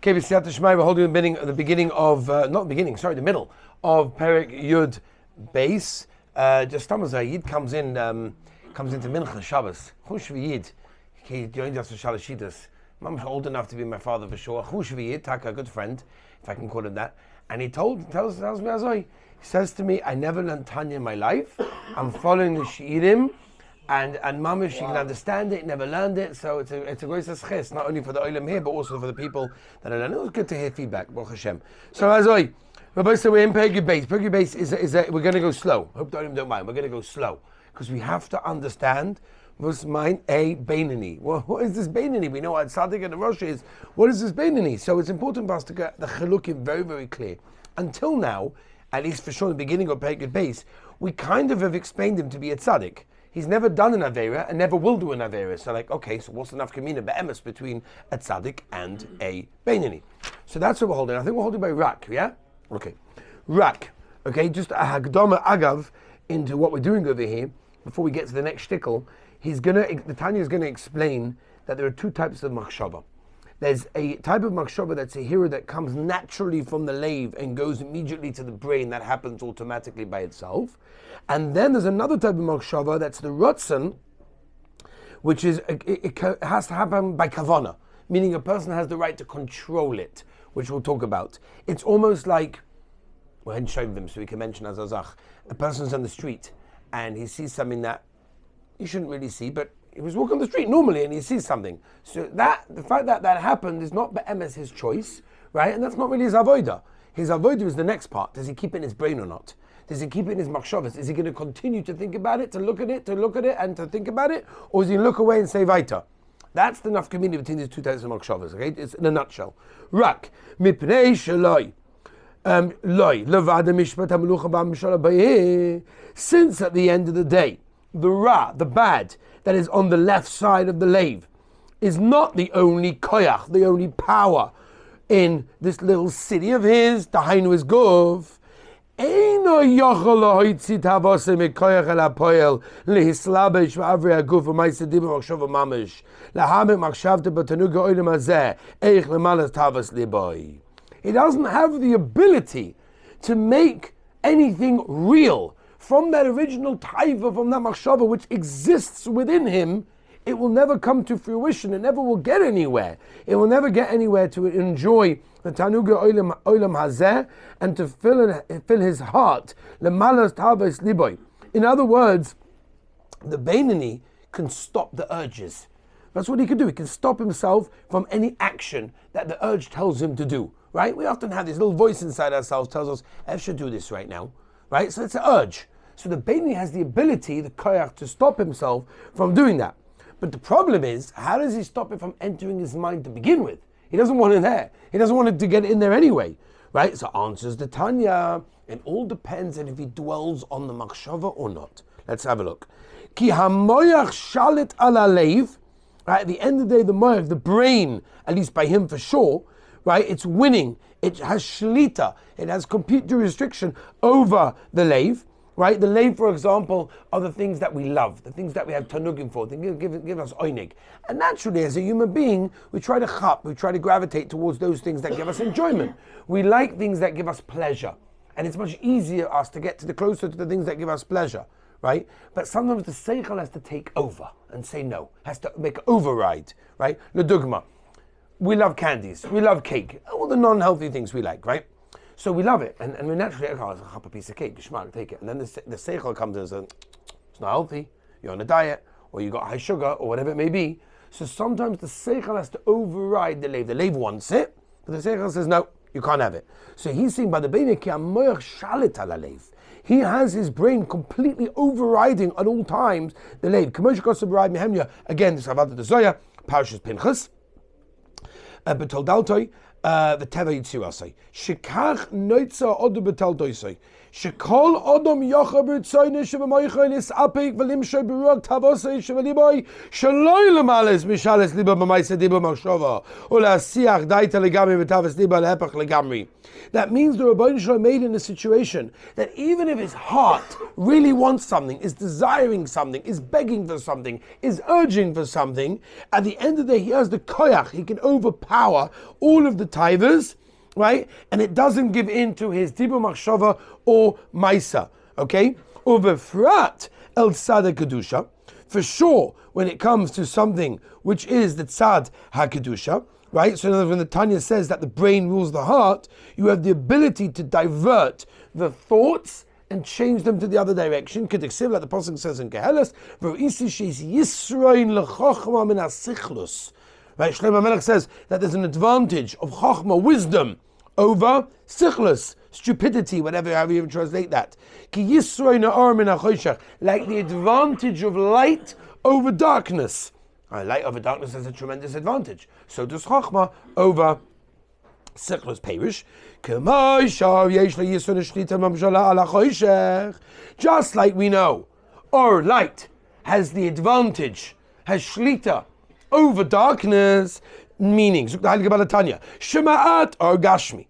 Okay, we're holding the the middle of Perek Yud Beis. Just Tamazah Yid comes into Mincha Shabbos. Chush Yid, he joined us for Shalashitas. Mom's old enough to be my father for sure. Chush Yid, Taka, a good friend, if I can call him that. And he tells me Azoi. He says to me, I never learned Tanya in my life. I'm following the Shi'irim. And Mama, she can understand it, never learned it, so it's a great ches, not only for the olim here, but also for the people that are learning. It was good to hear feedback, Baruch Hashem. So Azoi, Rabbi said we're in Perek Beis. Perek Beis is we're going to go slow. Hope the olim don't mind. We're going to go slow because we have to understand what's mine a Beinoni. Well, what is this Beinoni? We know what Tzaddik and the Rosh is. What is this Beinoni? So it's important for us to get the chilukim very, very clear. Until now, at least for sure, in the beginning of Perek Beis, we kind of have explained him to be a Tzaddik. He's never done an Avera and never will do an Avera. So okay, so what's the nafkamina be'emes between a tzaddik and a Beinoni? So that's what we're holding. I think we're holding by Rak, yeah? Okay. Rak. Okay, just a hagdama agav into what we're doing over here before we get to the next shtickle. The Tanya is going to explain that there are two types of machshava. There's a type of machshava that's a hero that comes naturally from the lave and goes immediately to the brain. That happens automatically by itself. And then there's another type of machshava that's the rotzen, which is it has to happen by kavana, meaning a person has the right to control it, which we'll talk about. It's almost like, we're in Shovim, so we can mention as Azach. A person's on the street and he sees something that he shouldn't really see, but he was walking on the street normally and he sees something. So the fact that happened is not be'emes his choice, right? And that's not really his avodah. His avodah is the next part. Does he keep it in his brain or not? Does he keep it in his machshavas? Is he going to continue to think about it, to look at it, and to think about it? Or is he going to look away and say vaita? That's the nafkamina between these two types of machshavas, okay? It's in a nutshell. Rak, mipnei shaloi. Since at the end of the day, the ra, the bad, that is on the left side of the lave, is not the only koyach, the only power in this little city of his, Dahainu is Gov. Eino yochol lohoitzit havose mekoyach el hapoel lehislabesh v'avrei haguf v'maiseh dibur machshava mamish lahamek machshavte b'tanuga oilim hazeh eich lemalas tavos liboy. He doesn't have the ability to make anything real from that original taiva, from that machshava which exists within him. It will never come to fruition. It never will get anywhere. It will never get anywhere to enjoy the tanuga olam hazeh and to fill his heart lemalas tavos liboy. In other words, the Beinoni can stop the urges. That's what he can do. He can stop himself from any action that the urge tells him to do. Right? We often have this little voice inside ourselves tells us, I should do this right now. Right? So it's an urge. So the Beinoni has the ability, the koyach, to stop himself from doing that. But the problem is, how does he stop it from entering his mind to begin with? He doesn't want it there. He doesn't want it to get in there anyway. Right? So answers the Tanya. It all depends on if he dwells on the machshava or not. Let's have a look. Ki hamoyach shalit ala leiv. Right? At the end of the day, the moyach, the brain, at least by him for sure, right? It's winning. It has shlita. It has complete jurisdiction over the lave. Right? The lave, for example, are the things that we love, the things that we have tanugim for, they give us oinig. And naturally, as a human being, we try to chap, we try to gravitate towards those things that give us enjoyment. We like things that give us pleasure. And it's much easier for us to get closer to the things that give us pleasure, right? But sometimes the seichel has to take over and say no, has to make an override, right? Ledugma, we love candies, we love cake, all the non-healthy things we like, right? So we love it, and we naturally, it's a piece of cake, geschmack, take it. And then the seichel comes in and says, it's not healthy, you're on a diet, or you got high sugar, or whatever it may be. So sometimes the seichel has to override the lave. The lave wants it, but the seichel says, no, you can't have it. So he's saying by the Beinoni, ki hamoyach shalit ala lave. He has his brain completely overriding at all times the lave. Again, this Avad the Zoya, Parashas Pinchas, B'toldaltoi, the Teva Yitzirasai. Shekach noitza odu betaldoisai. Shekol odom yocha b'ritzoyne shebemoicha nisapik v'limshoy b'ruach tavosai sheveliboy shaloi lemales mishales liba b'maisa diba machshava u'la'asiach daita legamri v'tavos liba le'epach legamri. That means the Rebbeinu Shalom made in a situation that even if his heart really wants something, is desiring something, is begging for something, is urging for something, at the end of the day he has the koyach, he can overpower all of the taivas, right? And it doesn't give in to his dibur machshava or maisa, okay? Uvefrat el tzad kedusha. For sure, when it comes to something which is the tzad ha-kedusha, right? So in other words, when the Tanya says that the brain rules the heart, you have the ability to divert the thoughts and change them to the other direction. Like the Pasuk says in Keheles, right? Shlomo Melech says that there's an advantage of chokhmah, wisdom, over sichlus, stupidity, however you translate that. Like the advantage of light over darkness. Light over darkness has a tremendous advantage. So does chokhmah over sichlus perish. Just like we know, or light has the advantage, has shlita over darkness, meaning, Tanya, Shema'at or Gashmi.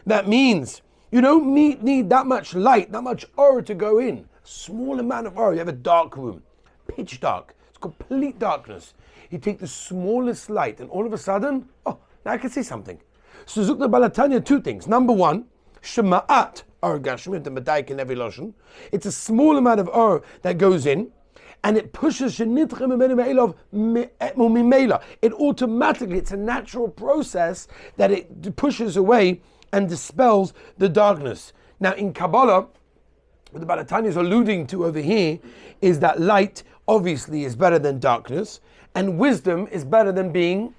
That means you don't need that much light, that much aura to go in. Small amount of aura. You have a dark room, pitch dark, it's complete darkness. You take the smallest light, and all of a sudden, now I can see something. So Zukta Balatanya, two things. Number one, Shema'at or Gashmi, the Medaik in every lotion. It's a small amount of aura that goes in, and it pushes it automatically, it's a natural process that it pushes away and dispels the darkness. Now in Kabbalah, what the Balatanya is alluding to over here is that light obviously is better than darkness, and wisdom is better than being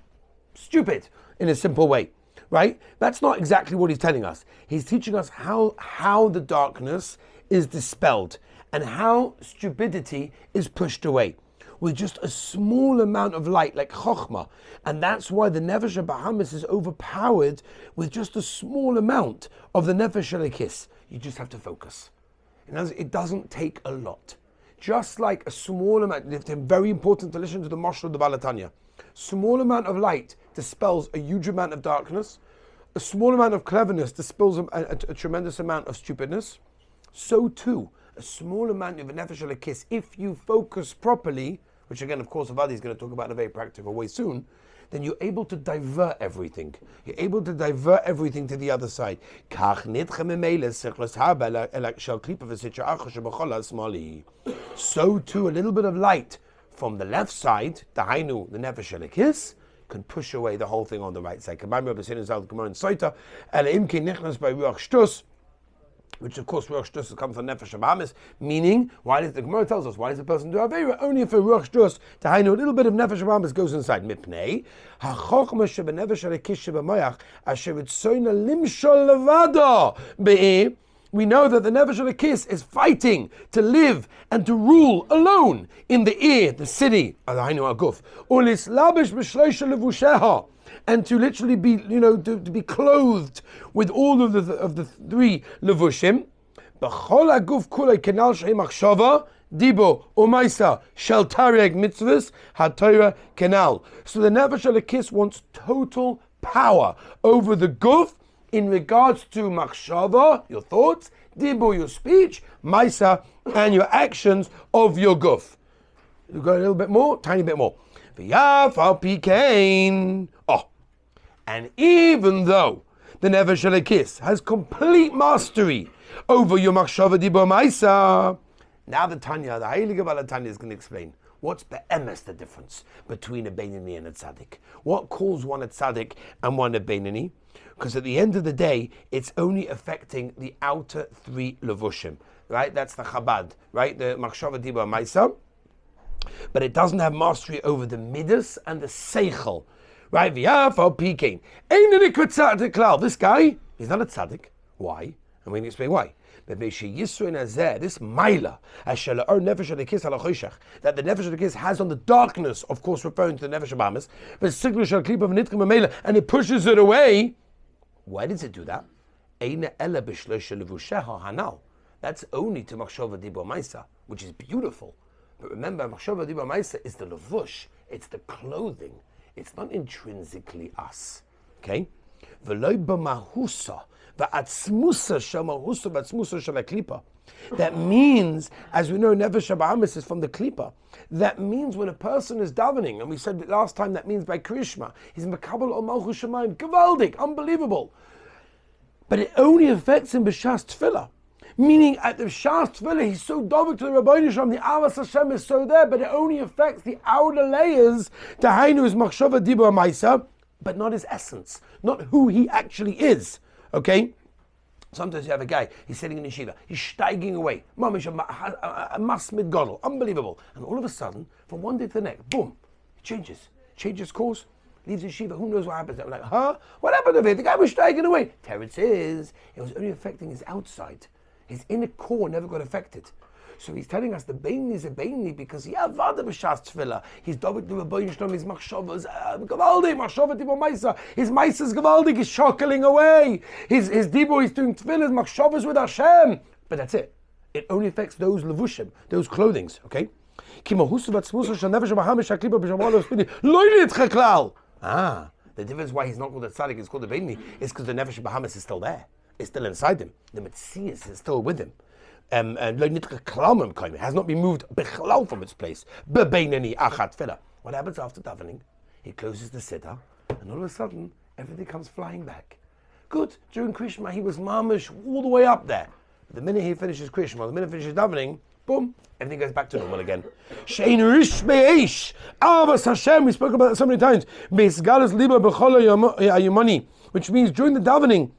stupid in a simple way, right? That's not exactly what he's telling us. He's teaching us how the darkness is dispelled and how stupidity is pushed away with just a small amount of light, like chokhmah. And that's why the nefesh Bahamis is overpowered with just a small amount of the nefesh Elikis. You just have to focus. It doesn't take a lot. Just like a small amount, it's very important to listen to the Mashal of the Balatanya. Small amount of light dispels a huge amount of darkness. A small amount of cleverness dispels a tremendous amount of stupidness. So too, a small amount of a nefesh Elikis, if you focus properly, which again, of course, Avadi is going to talk about in a very practical way soon, then you're able to divert everything. You're able to divert everything to the other side. So too, a little bit of light from the left side, the Hainu, the nefesh Elikis, can push away the whole thing on the right side. Which of course Ruach Shtus comes from Nefesh Bahamis, meaning, why does the Gemara tells us, why does the person do Aveira? Only if a Ruach Shtus, to hide a little bit of Nefesh Bahamis goes inside. Mipnei, HaChochma shebenefesh Elikish shebemoyach, asher ritzoyna limshol levado be'eh. We know that the Nefesh Elikis is fighting to live and to rule alone in the ear, the city, Hainu Aguf. Ulis labish b'shloisha levusheha. And to literally be, to be clothed with all of the three levushim. B'chol aguf kulei kenal shei machshava, dibo, umaisa, shel tarieg mitzvahs, ha-Torah kenal. So the Nefesh Elikis wants total power over the guf in regards to machshava, your thoughts, dibo, your speech, maisa, and your actions of your guf. You got a little bit more, tiny bit more. V'yaf al pikein. And even though the Nefesh Elikis has complete mastery over your machshava dibo maisa, now the Tanya, the Heilige Balatanya, is going to explain what's be'emes, the difference between a Beinoni and a Tzaddik. What calls one a Tzaddik and one a Beinoni? Because at the end of the day, it's only affecting the outer three levushim, right? That's the Chabad, right? The machshava dibo maisa. But it doesn't have mastery over the midas and the seichel. Right, this guy, he's not a tzaddik. Why? And we're going to explain why. This maila, that the nefesh Elikis has on the darkness, of course referring to the nefesh Bahamis, but and it pushes it away. Why does it do that? That's only to machshava dibo maisa, which is beautiful. But remember, machshava dibo maisa is the levush, it's the clothing. It's not intrinsically us, okay? That means, as we know, Nefesh Bahamis is from the Klipa. That means when a person is davening, and we said that last time, that means by Krishma, he's Makabal or Malchus Shemaim, Gavaldik, unbelievable. But it only affects him b'shas tefillah. Meaning at the Shas Tefillah, he's so dovek to the Rabbeinu Shalom, the Avas Hashem is so there, but it only affects the outer layers, Tahainu is Machshava Dibur Maisa, but not his essence, not who he actually is. Okay? Sometimes you have a guy, he's sitting in yeshiva, he's steiging away, mamish a masmid godel, unbelievable. And all of a sudden, from one day to the next, boom, he changes course, leaves yeshiva, who knows what happens. I'm like, huh? What happened to it? The guy was steiging away. Teretz is, it was only affecting his outside. His inner core never got affected. So he's telling us the Beinoni is a Beinoni because he avada b'shas tefillah. He's dovek to Rabbeinu Shalom, his machshavas gavaldik, machshava dibur maisa. His maisa is gavaldik, he's shockling away. His dibur, he's doing tefillah, his machshavas with Hashem. But that's it. It only affects those levushim, those clothings. Okay. The difference why he's not called a tzaddik, he's called a Beinoni, is because the Nefesh Bahamis is still there. It's still inside him. The Metzias is still with him. It has not been moved from its place. What happens after davening? He closes the siddur, and all of a sudden, everything comes flying back. Good. During Krishma, he was mamish all the way up there. But the minute he finishes Krishma, the minute he finishes davening, boom, everything goes back to normal again. Shein rish be'esh. Avas Hashem, we spoke about that so many times. Which means during the davening,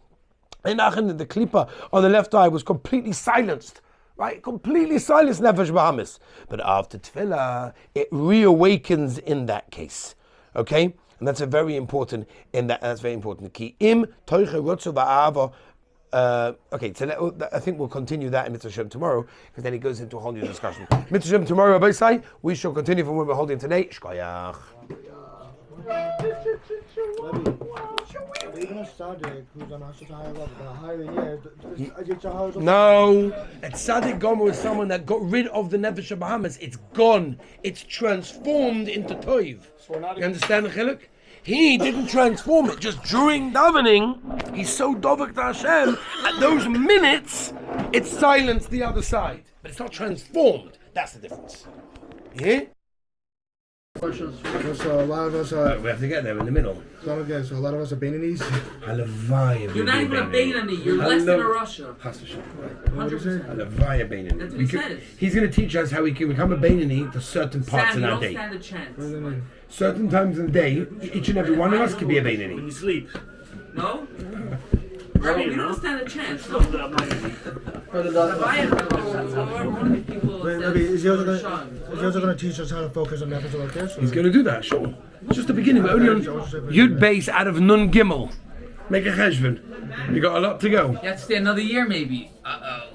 the klipa on the left eye was completely silenced, right? Completely silenced Nefesh Bahamis. But after tefillah, it reawakens in that case, okay? And that's a very important. That's very important. Ki im toiche rotzu ba'ava. Okay, so I think we'll continue that in Mitzvah Shem tomorrow, because then it goes into a whole new discussion. Mitzvah Shem tomorrow, Rabbi Say, we shall continue from where we're holding today. Shkoyach. No, a Tzaddik Gomer is someone that got rid of the Nefesh Bahamis. It's gone. It's transformed into Toiv. You understand the chiluk? He didn't transform it. Just during davening, he's so dovek to Hashem. At those minutes, it silenced the other side, but it's not transformed. That's the difference. Yeah. So a lot of us we have to get there in the middle. So a lot of us are Beinonis. You're not even a Beinoni. You're less than a Russia. 100%. He's going to teach us how we can become a Beinoni to certain parts in our day. Stand a chance. Certain times in the day, each and every one of us can be a Beinoni. When you sleep. No? Right, we don't stand a chance. No. Is he also going to teach us how to focus on episodes like this? He's going to do that, sure. It's just the beginning. We're only on Yud base out of Nun Gimel. Make a cheshvan. You got a lot to go. You have to stay another year, maybe. Uh-oh.